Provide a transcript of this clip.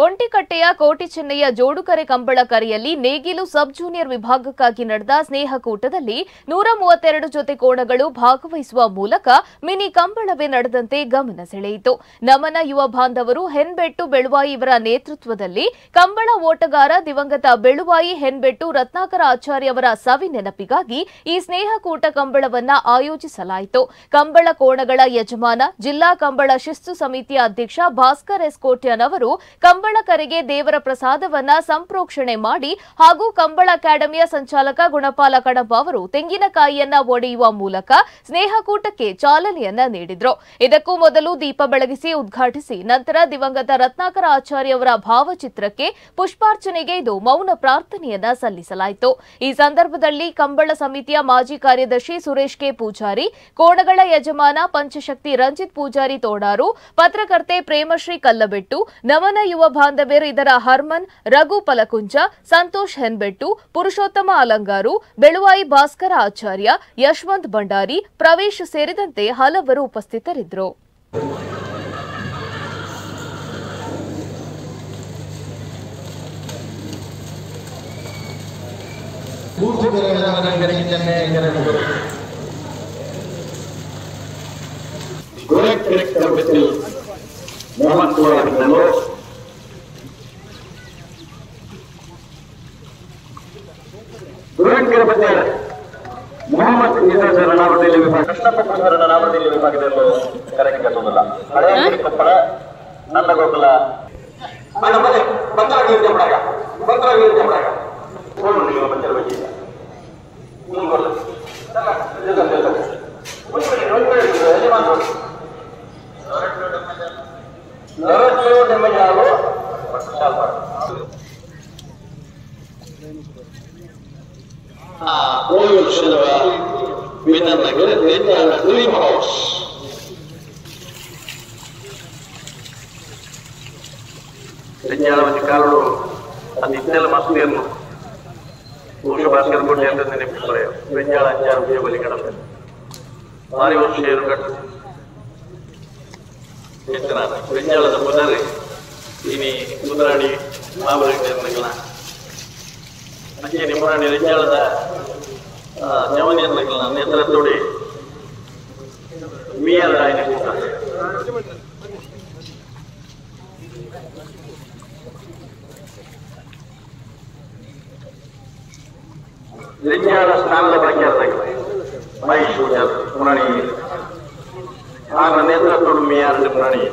ಒಂಟಿಕಟ್ಟೆಯ ಕೋಟಿ ಚೆನ್ನಯ್ಯ ಜೋಡುಕರೆ ಕಂಬಳ ಕರೆಯಲ್ಲಿ ನೇಗಿಲು ಸಬ್ ಜೂನಿಯರ್ ವಿಭಾಗಕ್ಕಾಗಿ ನಡೆದ ಸ್ನೇಹಕೂಟದಲ್ಲಿ 132 ಜೊತೆ ಕೋಣಗಳು ಭಾಗವಹಿಸುವ ಮೂಲಕ ಮಿನಿ ಕಂಬಳವೇ ನಡೆದಂತೆ ಗಮನ ಸೆಳೆಯಿತು. ನಮನ ಯುವ ಬಾಂಧವರು ಹೆನ್ಬೆಟ್ಟು ಬೆಳುವಾಯಿ ಇವರ ನೇತೃತ್ವದಲ್ಲಿ ಕಂಬಳ ಓಟಗಾರ ದಿವಂಗತ ಬೆಳುವಾಯಿ ಹೆನ್ಬೆಟ್ಟು ರತ್ನಾಕರ ಆಚಾರ್ಯ ಅವರ ಸವಿ ನೆನಪಿಗಾಗಿ ಈ ಸ್ನೇಹಕೂಟ ಕಂಬಳವನ್ನ ಆಯೋಜಿಸಲಾಯಿತು. ಕಂಬಳ ಕೋಣಗಳ ಯಜಮಾನ ಜಿಲ್ಲಾ ಕಂಬಳ ಶಿಸ್ತು ಸಮಿತಿಯ ಅಧ್ಯಕ್ಷ ಭಾಸ್ಕರ್ ಎಸ್ ಕೋಟ್ಯಾನ್ ಅವರು ಕಂಬಳ ಕರೆಗೆ ದೇವರ ಪ್ರಸಾದವನ್ನ ಸಂಪ್ರೋಕ್ಷಣೆ ಮಾಡಿ ಹಾಗೂ ಕಂಬಳ ಅಕಾಡೆಮಿಯ ಸಂಚಾಲಕ ಗುಣಪಾಲ ಕಡಪ ಅವರು ತೆಂಗಿನಕಾಯಿಯನ್ನ ಒಡೆಯುವ ಮೂಲಕ ಸ್ನೇಹಕೂಟಕ್ಕೆ ಚಾಲನೆಯನ್ನ ನೀಡಿದ್ರು. ಇದಕ್ಕೂ ಮೊದಲು ದೀಪ ಬೆಳಗಿಸಿ ಉದ್ಘಾಟಿಸಿ ನಂತರ ದಿವಂಗತ ರತ್ನಾಕರ ಆಚಾರ್ಯ ಅವರ ಭಾವಚಿತ್ರಕ್ಕೆ ಪುಷ್ಪಾರ್ಚನೆಗೈದು ಮೌನ ಪ್ರಾರ್ಥನೆಯನ್ನ ಸಲ್ಲಿಸಲಾಯಿತು. ಈ ಸಂದರ್ಭದಲ್ಲಿ ಕಂಬಳ ಸಮಿತಿಯ ಮಾಜಿ ಕಾರ್ಯದರ್ಶಿ ಸುರೇಶ್ ಕೆ ಪೂಜಾರಿ, ಕೋಣಗಳ ಯಜಮಾನ ಪಂಚಶಕ್ತಿ ರಂಜಿತ್ ಪೂಜಾರಿ ತೋಡಾರು, ಪತ್ರಕರ್ತೆ ಪ್ರೇಮಶ್ರೀ ಕಲ್ಲಬೆಟ್ಟು, ನಮನ ಯುವ ಬಾಂಧವ್ಯರು ಇದರ ಹರ್ಮನ್, ರಘು ಪಲಕುಂಚ, ಸಂತೋಷ್ ಹೆನ್ಬೆಟ್ಟು, ಪುರುಷೋತ್ತಮ ಅಲಂಗಾರು, ಬೆಳುವಾಯಿ ಭಾಸ್ಕರ ಆಚಾರ್ಯ, ಯಶವಂತ್ ಭಂಡಾರಿ, ಪ್ರವೇಶ್ ಸೇರಿದಂತೆ ಹಲವರು ಉಪಸ್ಥಿತರಿದ್ದರು. ಮೊಹಮ್ಮದ್ ಈಜಾಜರ ನಾಮದಲ್ಲಿ ವಿಭಾಗ ಕೃಷ್ಣಪ್ಪರ ನಾಮದಲ್ಲಿ ವಿಭಾಗದಲ್ಲೂ ಕರೆಗೆ ಕಟ್ಟುವುದಿಲ್ಲ. ಹಳೆಯ ಕೊಪ್ಪಳ ನನ್ನ ಗೋಕುಲ ಕಾಲುಗಳು ಅದು ಇನ್ನೆಲ್ಲ ಮಸ್ತಿಯನ್ನು ಭಾಸ್ಕರ್ ಕೊಟ್ಟೆ ಅಂತ ನೆನಪಿಸ್ತಾರೆ. ಬೆಂಜಾಳ ಅಂಚಾರು ಬಲಿ ಕಡಪೆ ಭಾರಿ ವರ್ಷ ಏನು ಕಟ್ಟು ಬೆಂಜಾಳದ ಪುನರಿ ಇನಿ ಮುದ್ರಾಣಿ ಮಾಬರಿಗಳ ಅಂಚೆ ಮುರಾಣಿ ಬೆಂಜಾಳದ ಜವನಿಯರ್ಗಳ ನೇತೃತ್ವಡಿ ಮೀಯದ ರಾಯನ ಕೂಟ ಬೆಂಜಾಳ ಸ್ನಾನದ ಪ್ರಖ್ಯಾತ ಮಹೇಶ್ ಮುರಾಣಿ ಆಗ ನೇತೃತ್ವಡು ಮೀಯಾರ ಮುರಾಣಿ